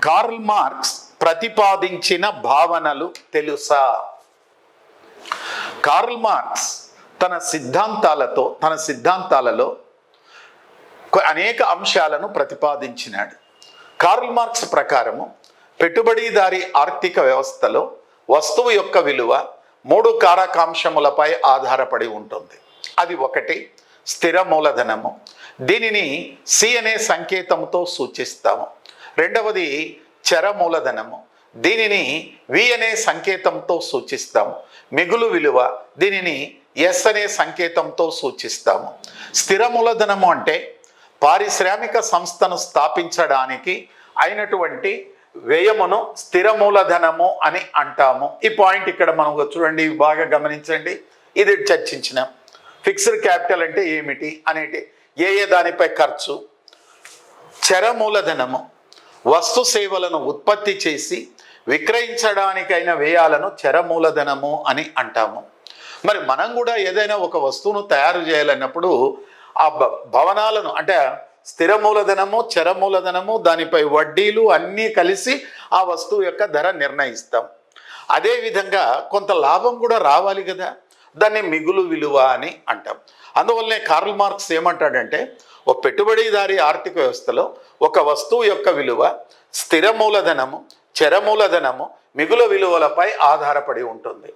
Karl Marx ప్రతిపాదించిన భావనలు తెలుసా? కార్ల్ మార్క్స్ తన సిద్ధాంతాలలో అనేక అంశాలను ప్రతిపాదించినాడు. కార్ల్ మార్క్స్ ప్రకారము పెట్టుబడిదారీ ఆర్థిక వ్యవస్థలో వస్తువు యొక్క విలువ 3 కారకాంశములపై ఆధారపడి ఉంటుంది. అది ఒకటి స్థిర మూలధనము, దీనిని సి అనే సంకేతంతో సూచిస్తాము. రెండవది చర మూలధనము, దీనిని వి అనే సంకేతంతో సూచిస్తాము. మిగులు విలువ, దీనిని ఎస్ అనే సంకేతంతో సూచిస్తాము. స్థిర మూలధనము అంటే పారిశ్రామిక సంస్థను స్థాపించడానికి అయినటువంటి వ్యయమును స్థిర మూలధనము అని అంటాము. ఈ పాయింట్ ఇక్కడ మనం చూడండి, బాగా గమనించండి. ఇది చర్చించినాం. ఫిక్స్డ్ క్యాపిటల్ అంటే ఏమిటి అనేటి, ఏ దానిపై ఖర్చు. చర మూలధనము వస్తు సేవలను ఉత్పత్తి చేసి విక్రయించడానికైన వ్యయాలను చర మూలధనము అని అంటాము. మరి మనం కూడా ఏదైనా ఒక వస్తువును తయారు చేయాలన్నప్పుడు ఆ భవనాలను అంటే స్థిర మూలధనము, చర మూలధనము, దానిపై వడ్డీలు అన్నీ కలిసి ఆ వస్తువు యొక్క ధర నిర్ణయిస్తాం. అదేవిధంగా కొంత లాభం కూడా రావాలి కదా, దాన్ని మిగులు విలువ అని అంటాం. అందువల్లనే కార్ల్ మార్క్స్ ఏమంటాడంటే, ఒక పెట్టుబడిదారీ ఆర్థిక వ్యవస్థలో ఒక వస్తువు యొక్క విలువ స్థిర మూలధనము, చర మూలధనము, మిగులు విలువలపై ఆధారపడి ఉంటుంది.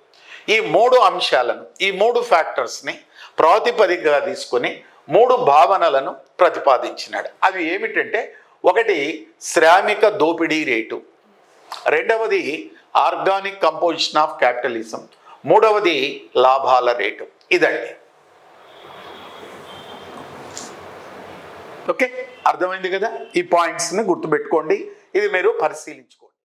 ఈ 3 అంశాలను, ఈ 3 ఫ్యాక్టర్స్ని ప్రాతిపదికగా తీసుకొని 3 భావనలను ప్రతిపాదించినాడు. అవి ఏమిటంటే, ఒకటి శ్రామిక దోపిడీ రేటు, రెండవది ఆర్గానిక్ కంపోజిషన్ ఆఫ్ క్యాపిటలిజం, మూడవది లాభాల రేటు. ఇదండి. ఓకే, అర్థమైంది కదా? ఈ పాయింట్స్ని గుర్తుపెట్టుకోండి, ఇది మీరు పరిశీలించుకోండి.